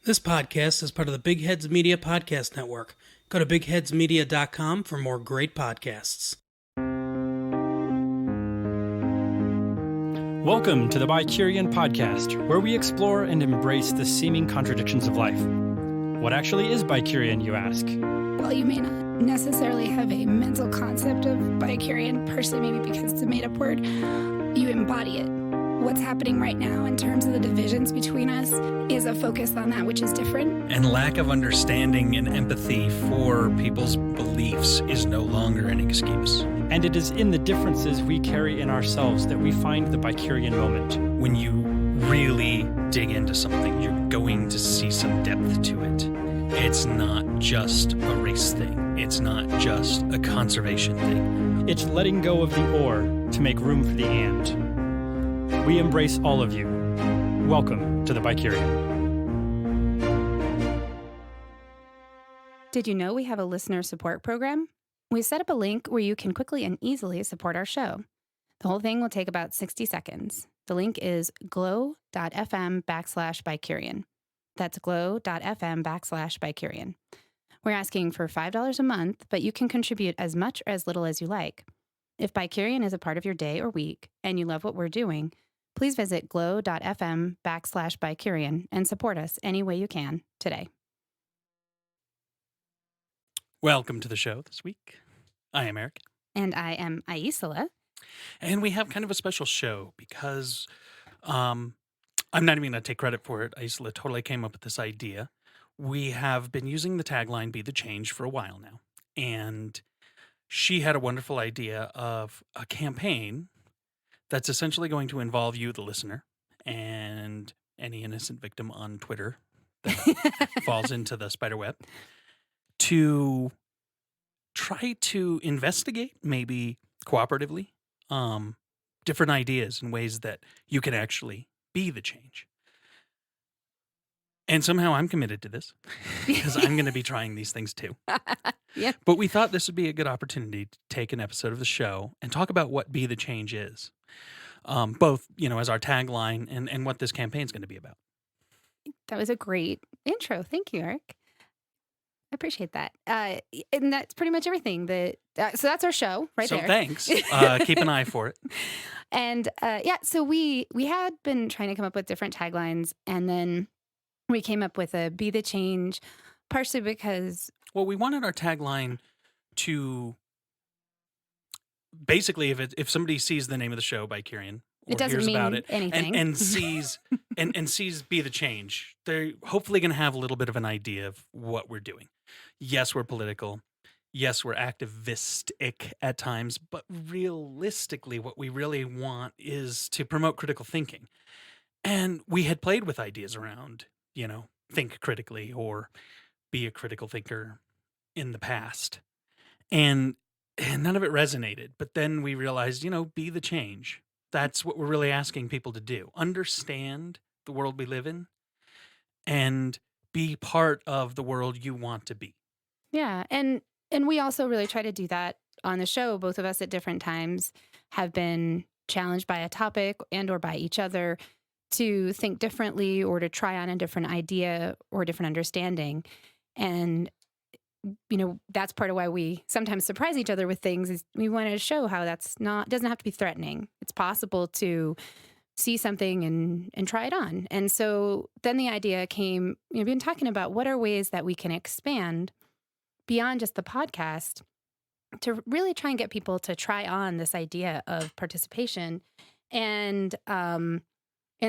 This podcast is part of the Big Heads Media Podcast Network. Go to bigheadsmedia.com for more great podcasts. Welcome to the BiCurean podcast, where we explore and embrace the seeming contradictions of life. What actually is BiCurean, you ask? While you may not necessarily have a mental concept of BiCurean, partially maybe because it's a made-up word, you embody it. What's happening right now in terms of the divisions between us is a focus on that which is different. And lack of understanding and empathy for people's beliefs is no longer an excuse. And it is in the differences we carry in ourselves that we find the BiCurean moment. When you really dig into something, you're going to see some depth to it. It's not just a race thing. It's not just a conservation thing. It's letting go of the or to make room for the and. We embrace all of you. Welcome to the BiCurean. Did you know we have a listener support program? We set up a link where you can quickly and easily support our show. The whole thing will take about 60 seconds. The link is glow.fm/BiCurean. That's glow.fm/BiCurean. We're asking for $5 a month, but you can contribute as much or as little as you like. If BiCurean is a part of your day or week and you love what we're doing, please visit glow.fm/BiCurean and support us any way you can today. Welcome to the show this week. I am Erik. And I am Aicila. And we have kind of a special show because I'm not even going to take credit for it. Aicila totally came up with this idea. We have been using the tagline, Be the Change, for a while now. And she had a wonderful idea of a campaign that's essentially going to involve you, the listener, and any innocent victim on Twitter that falls into the spider web, to try to investigate, maybe cooperatively, different ideas and ways that you can actually be the change. And somehow I'm committed to this because I'm going to be trying these things too. Yeah. But we thought this would be a good opportunity to take an episode of the show and talk about what Be the Change is. Both, as our tagline and what this campaign is going to be about. That was a great intro. Thank you, Erik. I appreciate that. And that's pretty much everything. So that's our show right there. So thanks. Keep an eye for it. And so we had been trying to come up with different taglines, and then we came up with a Be the Change, partially because... Well, we wanted our tagline to... Basically, if somebody sees the name of the show, BiCurean, or it doesn't hears mean about it, anything. and sees and sees Be the Change, they're hopefully going to have a little bit of an idea of what we're doing. Yes, we're political. Yes, we're activistic at times, but realistically, what we really want is to promote critical thinking. And we had played with ideas around, think critically or be a critical thinker in the past. And none of it resonated. But then we realized, be the change. That's what we're really asking people to do. Understand the world we live in and be part of the world you want to be. Yeah. And we also really try to do that on the show. Both of us at different times have been challenged by a topic and or by each other to think differently or to try on a different idea or different understanding. And that's part of why we sometimes surprise each other with things, is we want to show how doesn't have to be threatening. It's possible to see something and try it on. And so then the idea came, we've been talking about what are ways that we can expand beyond just the podcast to really try and get people to try on this idea of participation. And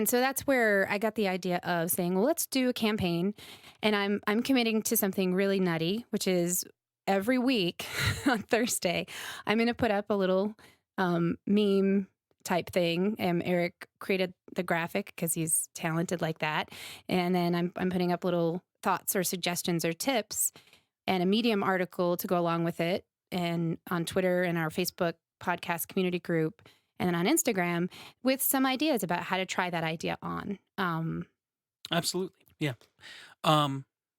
so that's where I got the idea of saying, well, let's do a campaign. And I'm committing to something really nutty, which is every week on Thursday, I'm going to put up a little meme type thing. Erik created the graphic because he's talented like that. And then I'm putting up little thoughts or suggestions or tips and a Medium article to go along with it, and on Twitter and our Facebook podcast community group, and then on Instagram with some ideas about how to try that idea on. Absolutely. Yeah.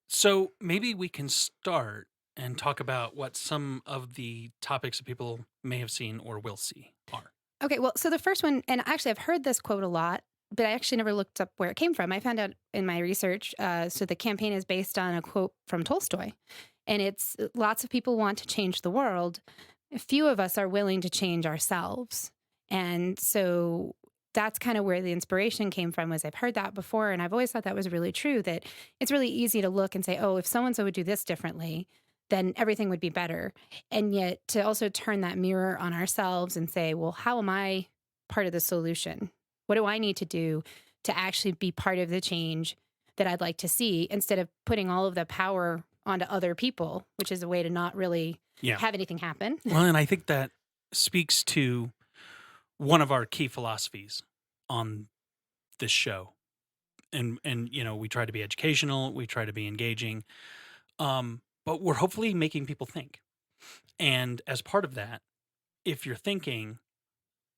So maybe we can start and talk about what some of the topics that people may have seen or will see are. Okay, well, so the first one, and actually I've heard this quote a lot but I actually never looked up where it came from. I found out in my research. So the campaign is based on a quote from Tolstoy, and it's lots of people want to change the world. A few of us are willing to change ourselves. And so that's kind of where the inspiration came from. Was I've heard that before, and I've always thought that was really true, that it's really easy to look and say, oh, if so-and-so would do this differently, then everything would be better. And yet to also turn that mirror on ourselves and say, well, how am I part of the solution? What do I need to do to actually be part of the change that I'd like to see, instead of putting all of the power onto other people, which is a way to not really Yeah. have anything happen. Well, and I think that speaks to one of our key philosophies on this show. And we try to be educational, we try to be engaging, but we're hopefully making people think. And as part of that, if you're thinking,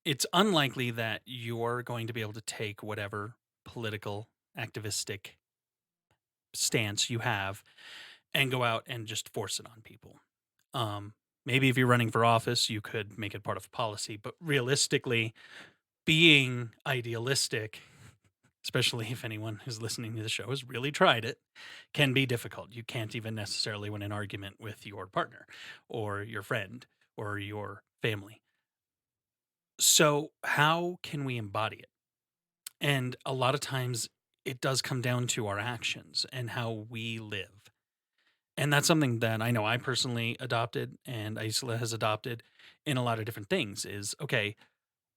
it's unlikely that you're going to be able to take whatever political, activistic stance you have and go out and just force it on people. Maybe if you're running for office, you could make it part of policy, but realistically, being idealistic, especially if anyone who's listening to the show has really tried it, can be difficult. You can't even necessarily win an argument with your partner or your friend or your family. So, how can we embody it? And a lot of times it does come down to our actions and how we live. And that's something that I know I personally adopted and Aicila has adopted in a lot of different things is okay,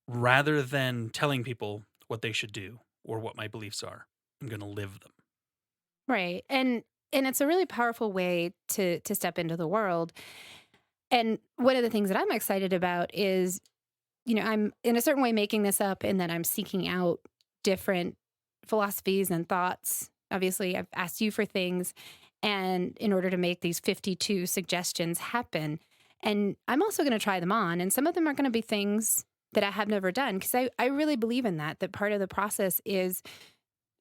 rather than telling people what they should do or what my beliefs are, I'm going to live them. Right. And it's a really powerful way to step into the world. And one of the things that I'm excited about is, I'm in a certain way making this up, in that I'm seeking out different philosophies and thoughts. Obviously, I've asked you for things, and in order to make these 52 suggestions happen. And I'm also going to try them on. And some of them are going to be things that I have never done, because I really believe in that part of the process is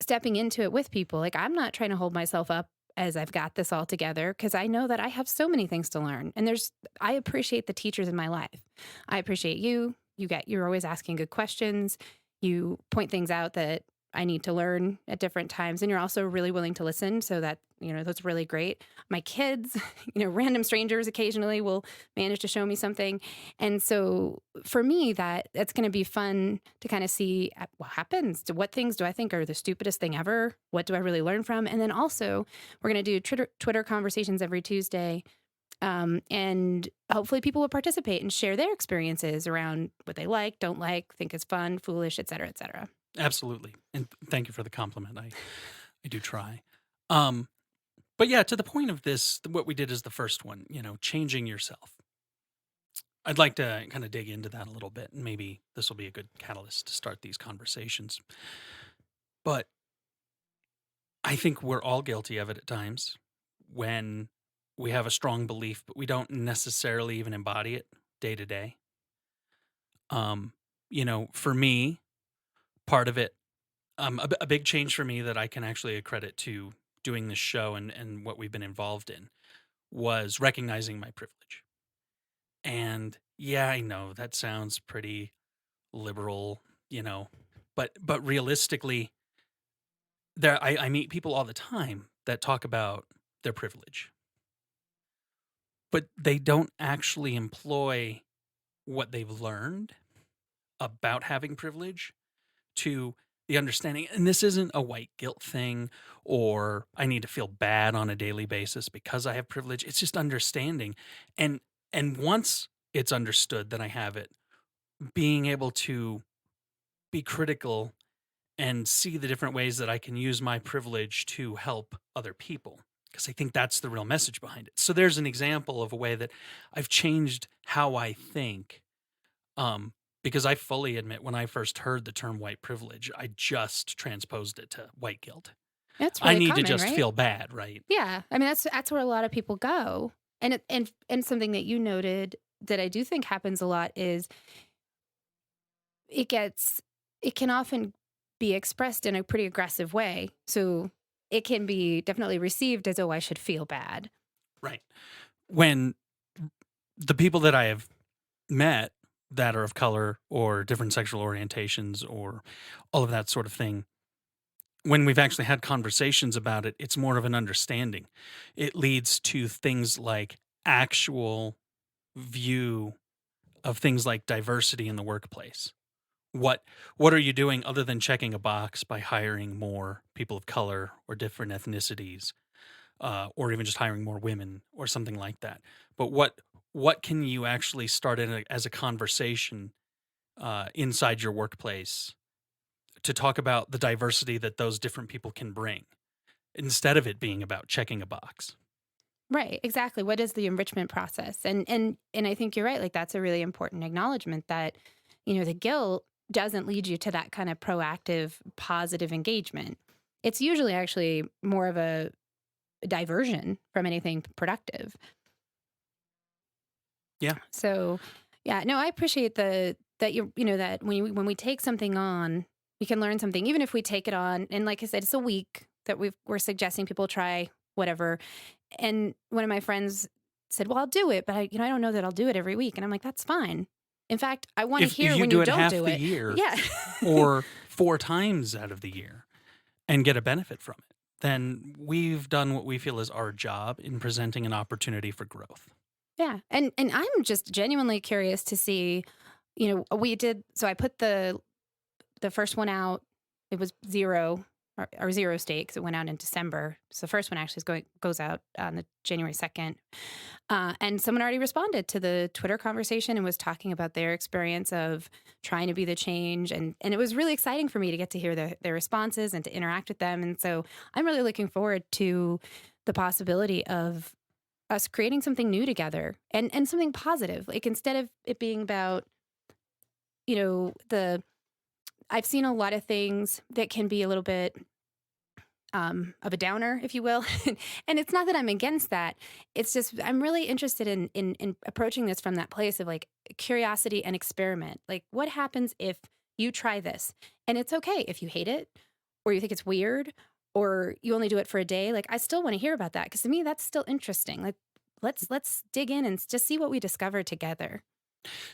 stepping into it with people. Like, I'm not trying to hold myself up as I've got this all together, because I know that I have so many things to learn. And I appreciate the teachers in my life. I appreciate you. You're always asking good questions. You point things out that I need to learn at different times. And you're also really willing to listen. So that's really great. My kids, random strangers occasionally will manage to show me something. And so for me, that's going to be fun to kind of see what happens. What things do I think are the stupidest thing ever? What do I really learn from? And then also we're going to do Twitter conversations every Tuesday. And hopefully people will participate and share their experiences around what they like, don't like, think is fun, foolish, et cetera, et cetera. Absolutely. And thank you for the compliment. I do try. But yeah, to the point of this, what we did is the first one, changing yourself. I'd like to kind of dig into that a little bit, and maybe this will be a good catalyst to start these conversations. But I think we're all guilty of it at times when we have a strong belief, but we don't necessarily even embody it day to day. For me, part of it, a big change for me that I can actually accredit to doing this show and what we've been involved in was recognizing my privilege. And yeah, I know that sounds pretty liberal, but realistically, I meet people all the time that talk about their privilege, but they don't actually employ what they've learned about having privilege to the understanding. And this isn't a white guilt thing or I need to feel bad on a daily basis because I have privilege. It's just understanding. And once it's understood that I have it, being able to be critical and see the different ways that I can use my privilege to help other people. Because I think that's the real message behind it. So there's an example of a way that I've changed how I think. Because I fully admit when I first heard the term white privilege, I just transposed it to white guilt. That's really I need common, to just right? feel bad, right? Yeah. I mean, that's where a lot of people go. And something that you noted that I do think happens a lot is it can often be expressed in a pretty aggressive way. So it can be definitely received as, oh, I should feel bad. Right. When the people that I have met that are of color or different sexual orientations or all of that sort of thing. When we've actually had conversations about it, it's more of an understanding. It leads to things like actual view of things like diversity in the workplace. What what are you doing other than checking a box by hiring more people of color or different ethnicities, or even just hiring more women or something like that? But what can you actually start as a conversation inside your workplace to talk about the diversity that those different people can bring instead of it being about checking a box? Right, exactly. What is the enrichment process? And I think you're right. Like that's a really important acknowledgement that, the guilt doesn't lead you to that kind of proactive, positive engagement. It's usually actually more of a diversion from anything productive. Yeah. So, yeah, no, I appreciate that that when we take something on, we can learn something, even if we take it on. And like I said, it's a week that we're suggesting people try whatever. And one of my friends said, "Well, I'll do it, but I don't know that I'll do it every week." And I'm like, "That's fine. In fact, I want to If hear you when do you it don't half do the it." year Yeah. or 4 times out of the year and get a benefit from it, then we've done what we feel is our job in presenting an opportunity for growth. Yeah. And I'm just genuinely curious to see, we did so I put the first one out. It was zero or zero stakes. It went out in December. So the first one actually goes out on the January 2nd. And someone already responded to the Twitter conversation and was talking about their experience of trying to be the change. And it was really exciting for me to get to hear their responses and to interact with them. And so I'm really looking forward to the possibility of us creating something new together and something positive. Like instead of it being about, I've seen a lot of things that can be a little bit of a downer, if you will. And it's not that I'm against that. It's just I'm really interested in approaching this from that place of like curiosity and experiment. Like, what happens if you try this? And it's okay if you hate it or you think it's weird or you only do it for a day. Like, I still want to hear about that because to me that's still interesting. Like, let's dig in and just see what we discover together.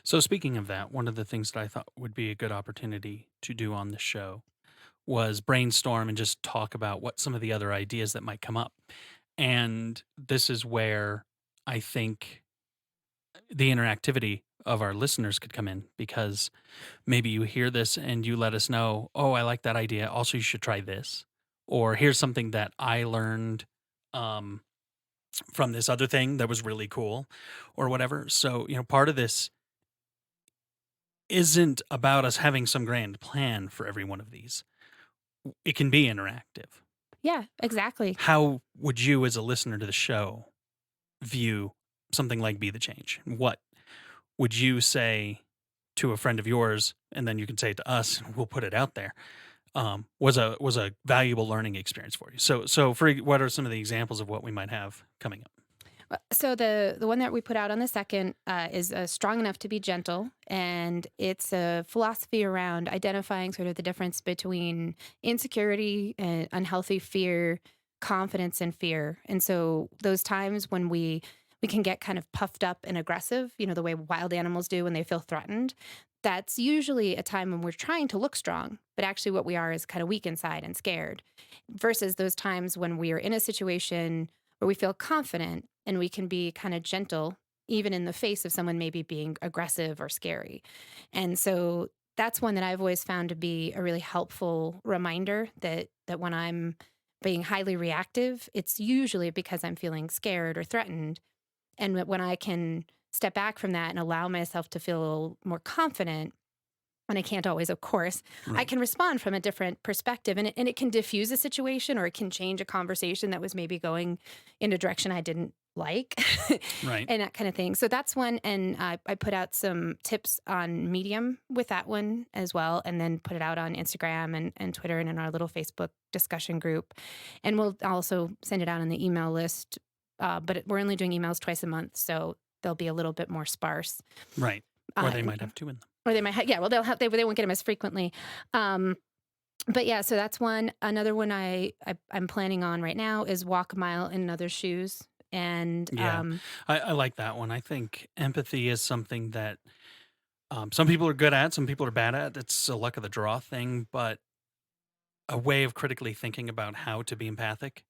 So speaking of that, one of the things that I thought would be a good opportunity to do on the show was brainstorm and just talk about what some of the other ideas that might come up. And this is where I think the interactivity of our listeners could come in because maybe you hear this and you let us know, oh, I like that idea. Also, you should try this. Or here's something that I learned um, from this other thing that was really cool or whatever. So, part of this isn't about us having some grand plan for every one of these. It can be interactive. Yeah, exactly. How would you, as a listener to the show, view something like Be the Change? What would you say to a friend of yours, and then you can say it to us, and we'll put it out there, was a valuable learning experience for you? So for what are some of the examples of what we might have coming up? So the one that we put out on the second is strong enough to be gentle, and it's a philosophy around identifying sort of the difference between insecurity and unhealthy fear, confidence and fear. And so those times when we can get kind of puffed up and aggressive, the way wild animals do when they feel threatened. That's usually a time when we're trying to look strong, but actually what we are is kind of weak inside and scared, versus those times when we are in a situation where we feel confident and we can be kind of gentle, even in the face of someone maybe being aggressive or scary. And so that's one that I've always found to be a really helpful reminder that when I'm being highly reactive, it's usually because I'm feeling scared or threatened. And when I can step back from that and allow myself to feel more confident, and I can't always, of course, I Right. can respond from a different perspective, and it can diffuse a situation or it can change a conversation that was maybe going in a direction I didn't like Right. and that kind of thing. So that's one. And I put out some tips on Medium with that one as well, and then put it out on Instagram and Twitter and in our little Facebook discussion group. And we'll also send it out on the email list. But we're only doing emails twice a month, so they'll be a little bit more sparse. Right. Or they And might have two in them. or they might yeah, well, they won't get them as frequently. Um, but yeah, so that's one. Another one I'm planning on right now is walk a mile in another's shoes. And Yeah. I like that one. I think empathy is something that Some people are good at, some people are bad at. It's a luck of the draw thing, but a way of critically thinking about how to be empathic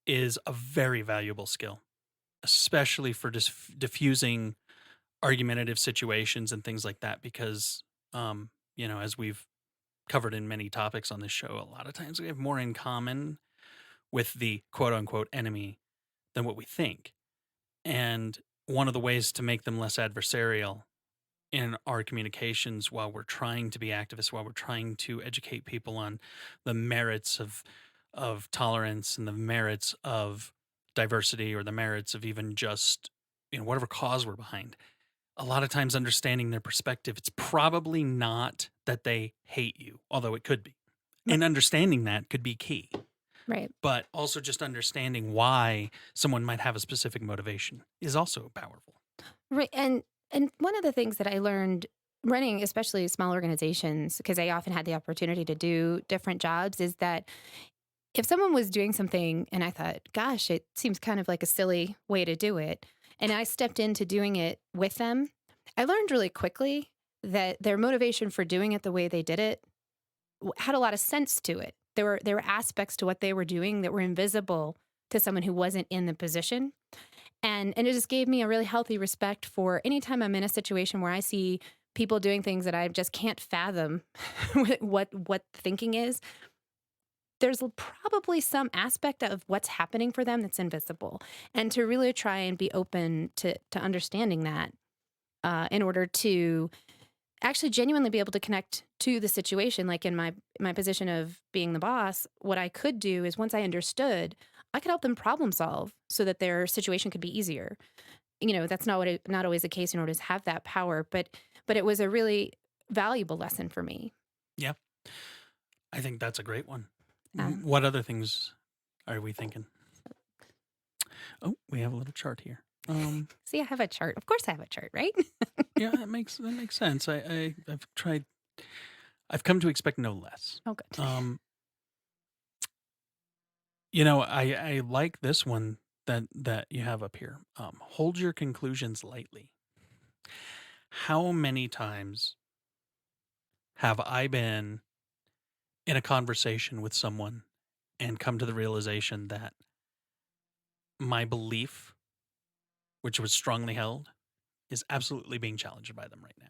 is a very valuable skill, especially for diffusing argumentative situations and things like that. Because, as we've covered in many topics on this show, a lot of times we have more in common with the quote unquote enemy than what we think. And one of the ways to make them less adversarial in our communications while we're trying to be activists, while we're trying to educate people on the merits of tolerance and the merits of diversity, or the merits of even just whatever cause we're behind. A lot of times understanding their perspective, it's probably not that they hate you, although it could be. And understanding that could be key. Right. But also just understanding why someone might have a specific motivation is also powerful. Right. And one of the things that I learned running, especially small organizations, because I often had the opportunity to do different jobs, is that if someone was doing something and I thought, gosh, it seems kind of like a silly way to do it, and I stepped into doing it with them, I learned really quickly that their motivation for doing it the way they did it had a lot of sense to it. There were aspects to what they were doing that were invisible to someone who wasn't in the position. And it just gave me a really healthy respect for anytime I'm in a situation where I see people doing things that I just can't fathom what thinking is. There's probably some aspect of what's happening for them that's invisible. And to really try and be open to understanding that in order to actually genuinely be able to connect to the situation. Like in my position of being the boss, what I could do is once I understood, I could help them problem solve so that their situation could be easier. That's not always the case in order to have that power, but it was a really valuable lesson for me. Yeah. I think that's a great one. Uh, What other things are we thinking? Oh, we have a little chart here. See, I have a chart. Of course I have a chart, right? Yeah, that makes sense. I've come to expect no less. Oh, good. I like this one that you have up here. Hold your conclusions lightly. How many times have I been in a conversation with someone and come to the realization that my belief, which was strongly held, is absolutely being challenged by them right now.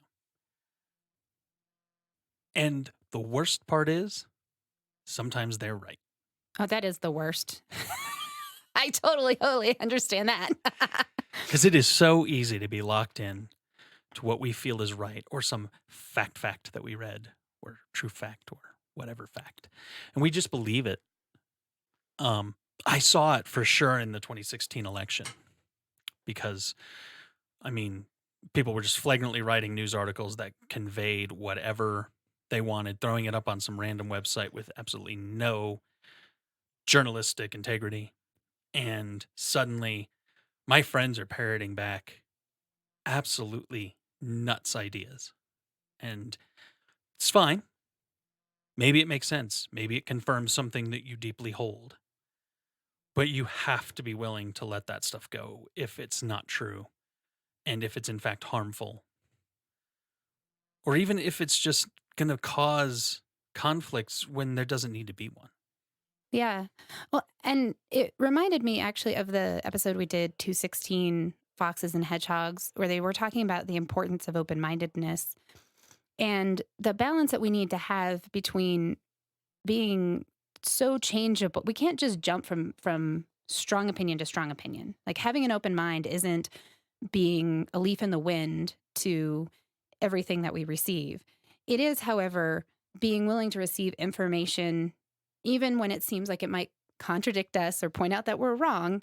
And the worst part is, sometimes they're right. Oh, that is the worst. I totally understand that. Because it is so easy to be locked in to what we feel is right, or some fact that we read, or true fact, or whatever fact. And we just believe it. I saw it for sure in the 2016 election because, people were just flagrantly writing news articles that conveyed whatever they wanted, throwing it up on some random website with absolutely no journalistic integrity. And suddenly my friends are parroting back absolutely nuts ideas. And it's fine. Maybe it makes sense. Maybe it confirms something that you deeply hold. But you have to be willing to let that stuff go if it's not true, and if it's in fact harmful, or even if it's just going to cause conflicts when there doesn't need to be one. Yeah. Well, and it reminded me actually of the episode we did, 216 Foxes and Hedgehogs, where they were talking about the importance of open-mindedness and the balance that we need to have between being so changeable. We can't just jump from strong opinion to strong opinion. Like having an open mind isn't being a leaf in the wind to everything that we receive. It is, however, being willing to receive information even when it seems like it might contradict us or point out that we're wrong,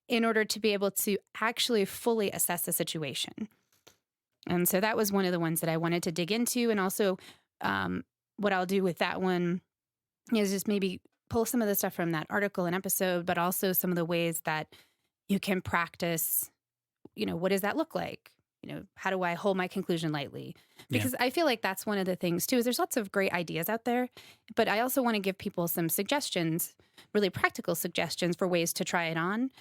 in order to be able to actually fully assess the situation. And so that was one of the ones that I wanted to dig into. And also what I'll do with that one is just maybe pull some of the stuff from that article and episode, but also some of the ways that you can practice, what does that look like? How do I hold my conclusion lightly? Because I feel like that's one of the things too, is there's lots of great ideas out there, but I also want to give people some suggestions, really practical suggestions for ways to try it on.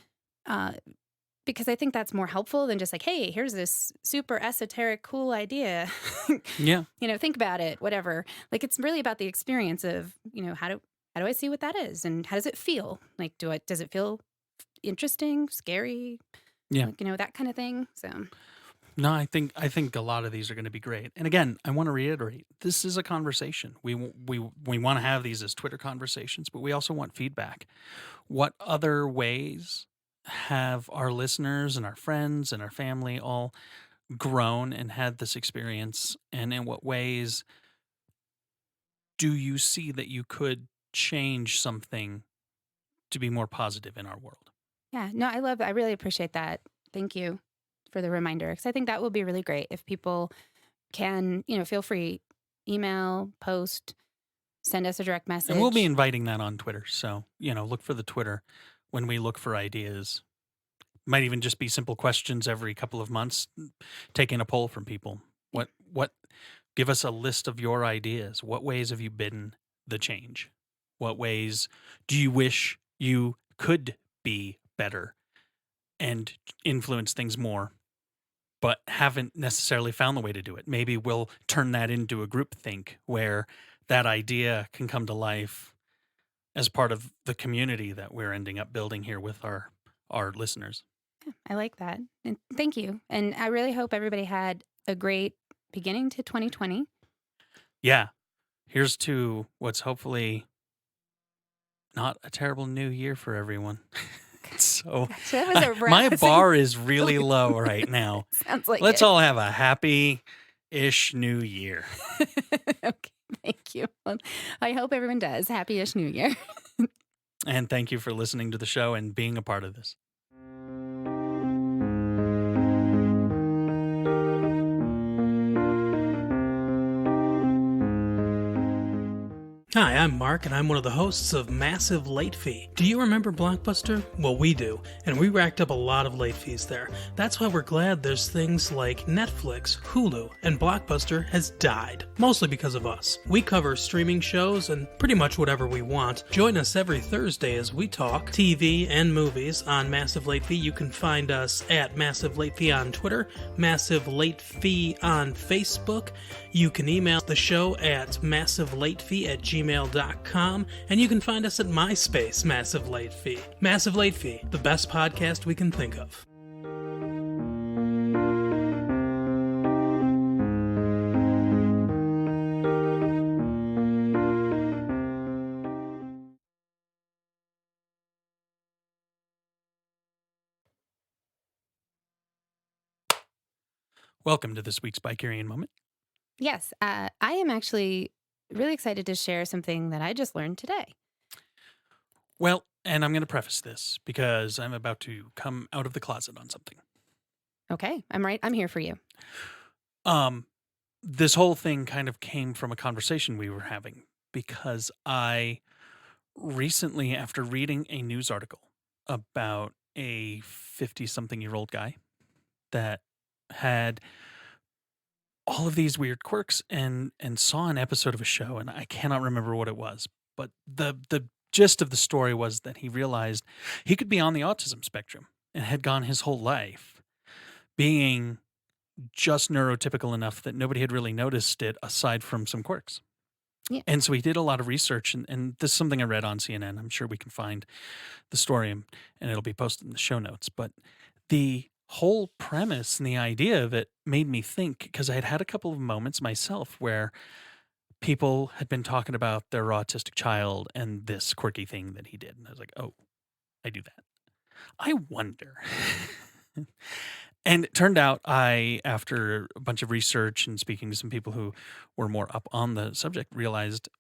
because I think that's more helpful than just like, hey, here's this super esoteric, cool idea. Yeah. Think about it, whatever. Like, it's really about the experience of, how do I see what that is, and how does it feel? Like, does it feel interesting, scary? Yeah. Like, that kind of thing. So, No, I think a lot of these are going to be great. And again, I want to reiterate, this is a conversation. We want to have these as Twitter conversations, but we also want feedback. What other ways have our listeners and our friends and our family all grown and had this experience? And in what ways do you see that you could change something to be more positive in our world? yeah, no, I really appreciate that. Thank you for the reminder, because I think that will be really great if people can, feel free, email, post, send us a direct message. And we'll be inviting that on Twitter. So, look for the Twitter when we look for ideas. Might even just be simple questions every couple of months, taking a poll from people. What give us a list of your ideas. What ways have you been the change? What ways do you wish you could be better and influence things more, but haven't necessarily found the way to do it? Maybe we'll turn that into a group think where that idea can come to life as part of the community that we're ending up building here with our listeners. I like that. And thank you. And I really hope everybody had a great beginning to 2020. Yeah. Here's to what's hopefully not a terrible new year for everyone. So Gosh, that was a my rousing- bar is really low right now. Sounds like Let's it. all have a happy-ish new year. Okay, thank you. Well, I hope everyone does. Happy-ish New Year. And thank you for listening to the show and being a part of this. Hi, I'm Mark, and I'm one of the hosts of Massive Late Fee. Do you remember Blockbuster? Well, we do, and we racked up a lot of late fees there. That's why we're glad there's things like Netflix, Hulu, and Blockbuster has died, mostly because of us. We cover streaming shows and pretty much whatever we want. Join us every Thursday as we talk TV and movies on Massive Late Fee. You can find us at Massive Late Fee on Twitter, Massive Late Fee on Facebook. You can email the show at massivelatefee@gmail.com, and you can find us at MySpace, Massive Late Fee. Massive Late Fee, the best podcast we can think of. Welcome to this week's BiCurean moment. Yes, I am actually really excited to share something that I just learned today. Well, and I'm going to preface this because I'm about to come out of the closet on something. Okay, I'm right. I'm here for you. This whole thing kind of came from a conversation we were having because I recently, after reading a news article about a 50-something-year-old guy that had all of these weird quirks and saw an episode of a show, and I cannot remember what it was, but the gist of the story was that he realized he could be on the autism spectrum and had gone his whole life being just neurotypical enough that nobody had really noticed it aside from some quirks. Yeah. And so he did a lot of research, and this is something I read on CNN. I'm sure we can find the story and it'll be posted in the show notes. But the whole premise and the idea of it made me think, because I had had a couple of moments myself where people had been talking about their autistic child and this quirky thing that he did. And I was like, oh, I do that. I wonder. And it turned out after a bunch of research and speaking to some people who were more up on the subject, realized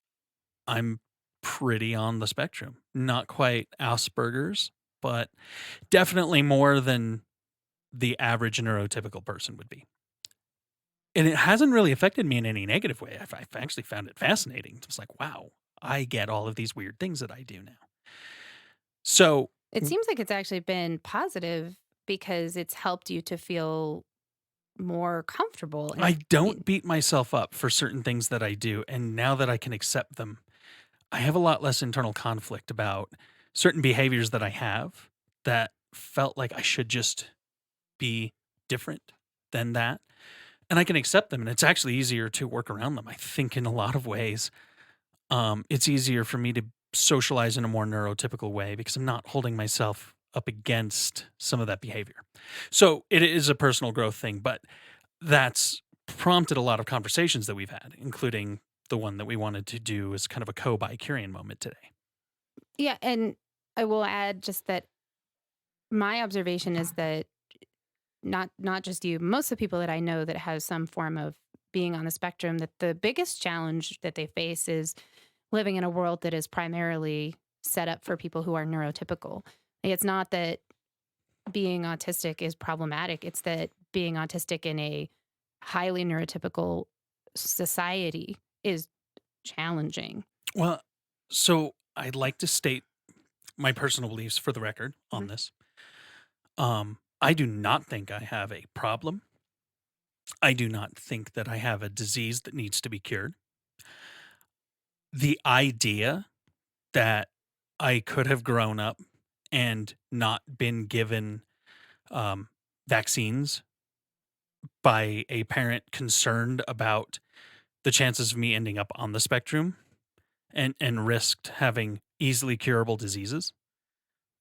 I'm pretty on the spectrum. Not quite Asperger's, but definitely more than the average neurotypical person would be. And it hasn't really affected me in any negative way. I've actually found it fascinating. It's like, wow, I get all of these weird things that I do now. So It seems like it's actually been positive because it's helped you to feel more comfortable. And I don't beat myself up for certain things that I do. And now that I can accept them, I have a lot less internal conflict about certain behaviors that I have that felt like I should just be different than that. And I can accept them, and it's actually easier to work around them. I think in a lot of ways, it's easier for me to socialize in a more neurotypical way because I'm not holding myself up against some of that behavior. So it is a personal growth thing, but that's prompted a lot of conversations that we've had, including the one that we wanted to do as kind of a co-BiCurean moment today. Yeah, and I will add just that my observation is that not just you, most of the people that I know that have some form of being on the spectrum, that the biggest challenge that they face is living in a world that is primarily set up for people who are neurotypical. Like, it's not that being autistic is problematic, it's that being autistic in a highly neurotypical society is challenging. Well, so I'd like to state my personal beliefs for the record on Mhm. this. I do not think I have a problem. I do not think that I have a disease that needs to be cured. The idea that I could have grown up and not been given vaccines by a parent concerned about the chances of me ending up on the spectrum and risked having easily curable diseases,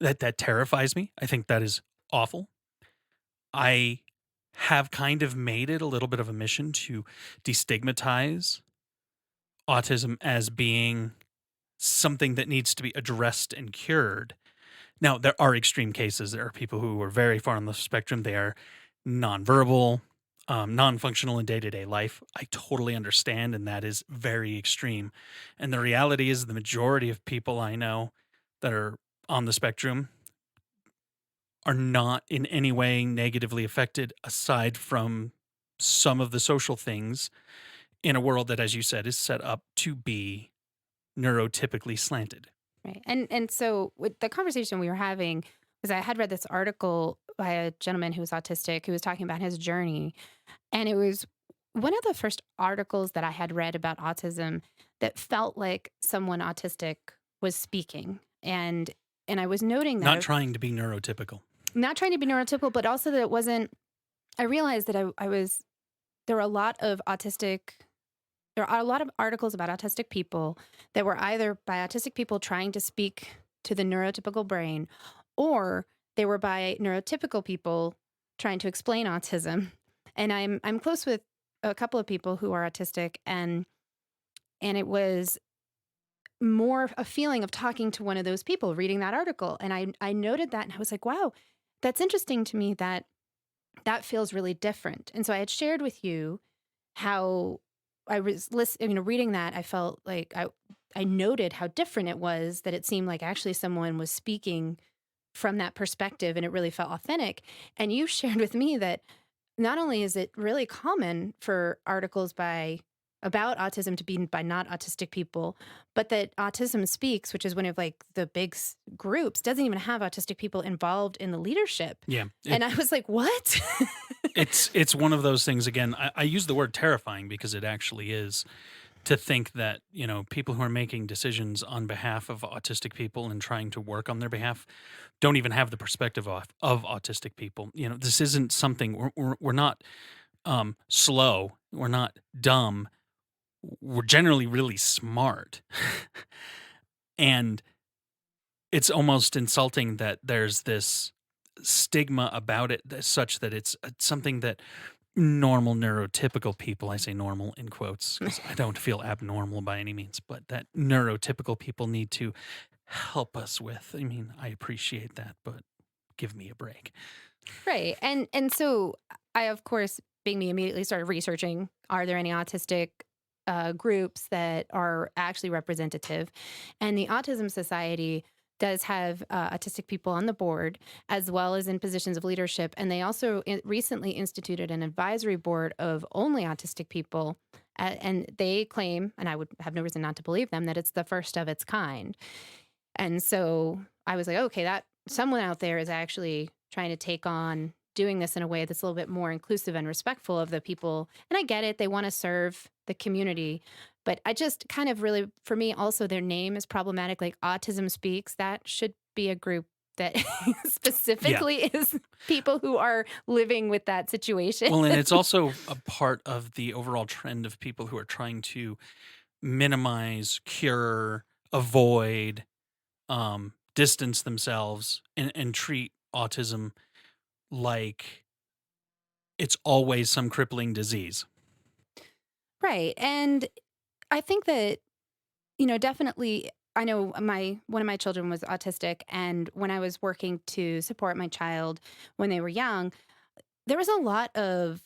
that terrifies me. I think that is awful. I have kind of made it a little bit of a mission to destigmatize autism as being something that needs to be addressed and cured. Now, there are extreme cases. There are people who are very far on the spectrum. They are nonverbal, non-functional in day-to-day life. I totally understand, and that is very extreme. And the reality is the majority of people I know that are on the spectrum are not in any way negatively affected, aside from some of the social things in a world that, as you said, is set up to be neurotypically slanted. Right. And so with the conversation we were having was I had read this article by a gentleman who was autistic who was talking about his journey. And it was one of the first articles that I had read about autism that felt like someone autistic was speaking. And I was noting that Not trying to be neurotypical. not trying to be neurotypical, but also that it wasn't. I realized that I was there were a lot of autistic. There are a lot of articles about autistic people that were either by autistic people trying to speak to the neurotypical brain, or they were by neurotypical people trying to explain autism. And I'm close with a couple of people who are autistic, and it was more a feeling of talking to one of those people reading that article. And I noted that, and I was like, wow, that's interesting to me that that feels really different. And so I had shared with you how I was reading that. I felt like I noted how different it was, that it seemed like actually someone was speaking from that perspective, and it really felt authentic. And you shared with me that not only is it really common for articles about autism to be by not autistic people, but that Autism Speaks, which is one of like the big groups, doesn't even have autistic people involved in the leadership. Yeah. And I was like, what? It's one of those things. Again, I use the word terrifying because it actually is, to think that, people who are making decisions on behalf of autistic people and trying to work on their behalf don't even have the perspective of autistic people. This isn't something we're not slow. We're not dumb. We're generally really smart. And it's almost insulting that there's this stigma about it, such that it's something that normal neurotypical people, I say normal in quotes because I don't feel abnormal by any means, but that neurotypical people need to help us with. I mean, I appreciate that, but give me a break. Right. And so I, of course, being me, immediately started researching, are there any autistic groups that are actually representative? And the Autism Society does have autistic people on the board, as well as in positions of leadership. And they also recently instituted an advisory board of only autistic people. And they claim, and I would have no reason not to believe them, that it's the first of its kind. And so I was like, okay, that someone out there is actually trying to take on doing this in a way that's a little bit more inclusive and respectful of the people. And I get it. They want to serve the community. But I just kind of really, for me, also their name is problematic. Like Autism Speaks, that should be a group that Yeah. specifically is people who are living with that situation. Well, and it's also a part of the overall trend of people who are trying to minimize, cure, avoid, distance themselves, and treat autism like it's always some crippling disease. Right. And I think that, definitely I know one of my children was autistic, and when I was working to support my child when they were young, there was a lot of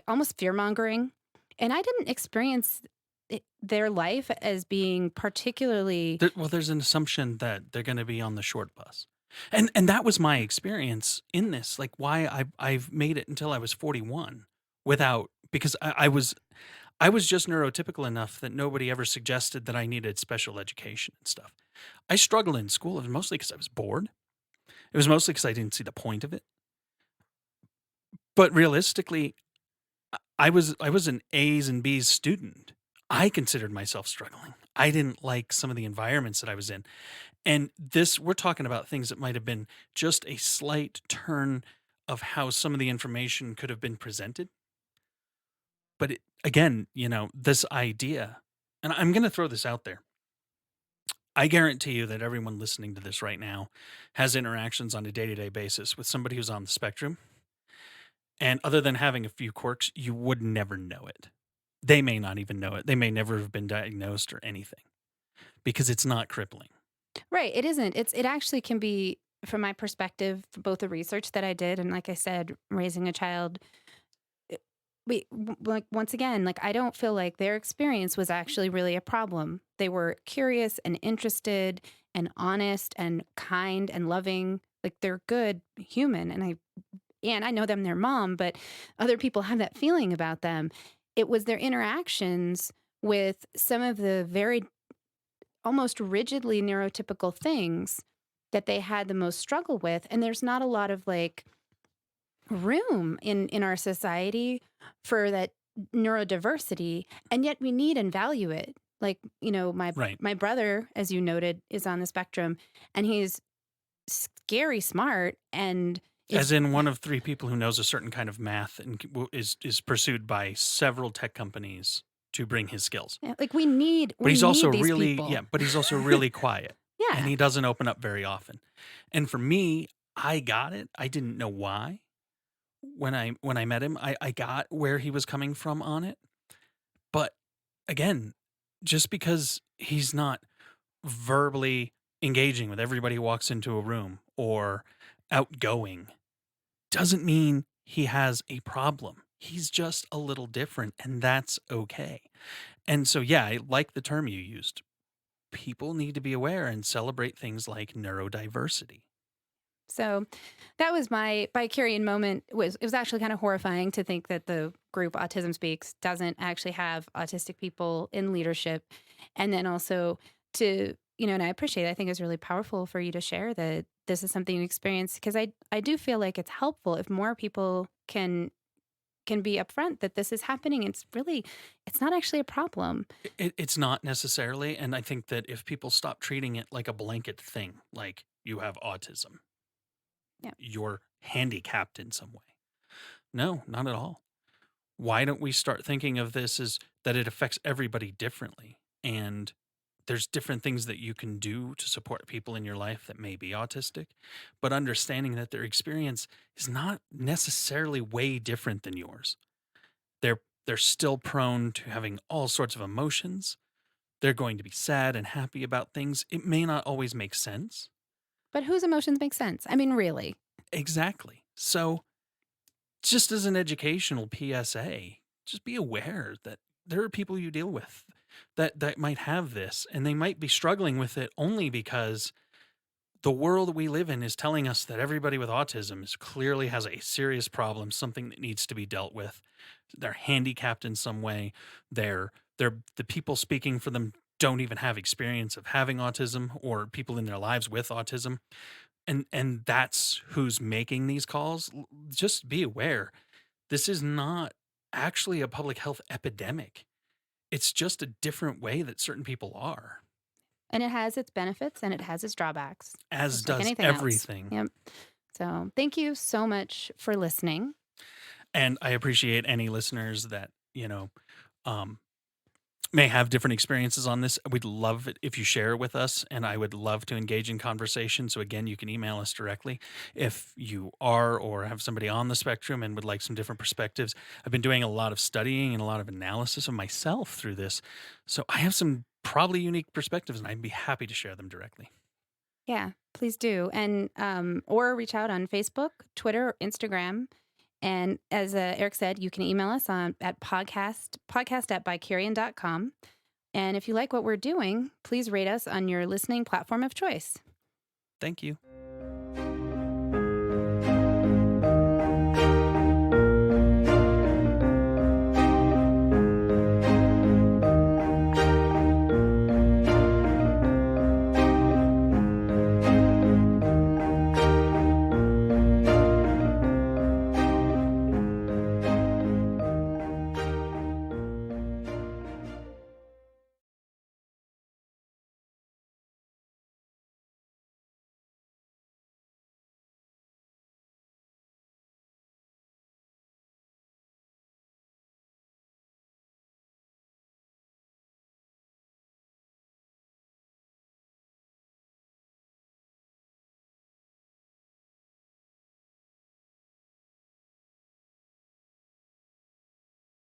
almost fear mongering, and I didn't experience their life as being particularly. Well, there's an assumption that they're going to be on the short bus, and that was my experience in this. Like, why I've made it until I was 41 without, because I was just neurotypical enough that nobody ever suggested that I needed special education and stuff. I struggled in school. It was mostly because I was bored. It was mostly because I didn't see the point of it. But realistically, I was an A's and B's student. I considered myself struggling. I didn't like some of the environments that I was in. And this, we're talking about things that might have been just a slight turn of how some of the information could have been presented. But again, this idea, and I'm going to throw this out there. I guarantee you that everyone listening to this right now has interactions on a day to day basis with somebody who's on the spectrum. And other than having a few quirks, you would never know it. They may not even know it. They may never have been diagnosed or anything because it's not crippling. Right. It isn't. It actually can be, from my perspective, both the research that I did and, like I said, raising a child. Like, once again, like, I don't feel like their experience was actually really a problem. They were curious and interested and honest and kind and loving. Like, they're good human, and I know them, their mom, but other people have that feeling about them. It was their interactions with some of the very almost rigidly neurotypical things that they had the most struggle with. And there's not a lot of like room in our society for that neurodiversity, and yet we need and value it. Like, my Right. my brother, as you noted, is on the spectrum, and he's scary smart and As in one of three people who knows a certain kind of math and is pursued by several tech companies to bring his skills. yeah, like we need But he's also these really, people. yeah, but he's also really quiet and Yeah. he doesn't open up very often. And for me, I got it. I didn't know why. When I met him, I got where he was coming from on it. But again, just because he's not verbally engaging with everybody who walks into a room or outgoing doesn't mean he has a problem. He's just a little different, and that's okay. And so, yeah, I like the term you used. People need to be aware and celebrate things like neurodiversity. So that was my BiCurean moment. It was actually kind of horrifying to think that the group Autism Speaks doesn't actually have autistic people in leadership. And then also to, and I appreciate it. I think it's really powerful for you to share that this is something you experience, because I do feel like it's helpful if more people can be upfront that this is happening. It's not actually a problem. It's not necessarily. And I think that if people stop treating it like a blanket thing, like you have autism, Yeah. you're handicapped in some way. No, not at all. Why don't we start thinking of this as that it affects everybody differently? And there's different things that you can do to support people in your life that may be autistic, but understanding that their experience is not necessarily way different than yours. They're still prone to having all sorts of emotions. They're going to be sad and happy about things. It may not always make sense. But whose emotions make sense? I mean, really. Exactly. So, just as an educational PSA, just be aware that there are people you deal with that might have this, and they might be struggling with it only because the world we live in is telling us that everybody with autism clearly has a serious problem, something that needs to be dealt with. They're handicapped in some way. They're the people speaking for them don't even have experience of having autism or people in their lives with autism. And that's who's making these calls. Just be aware. This is not actually a public health epidemic. It's just a different way that certain people are. And it has its benefits and it has its drawbacks. As just like does anything else. everything. Yep. So thank you so much for listening. And I appreciate any listeners that, um, may have different experiences on this. We'd love it if you share it with us, and I would love to engage in conversation. So again, you can email us directly if you are or have somebody on the spectrum and would like some different perspectives. I've been doing a lot of studying and a lot of analysis of myself through this, so I have some probably unique perspectives, and I'd be happy to share them directly. Yeah, please do. And or reach out on Facebook, Twitter, or Instagram. And as Eric said, you can email us at podcast at BiCurean.com. And if you like what we're doing, please rate us on your listening platform of choice. Thank you.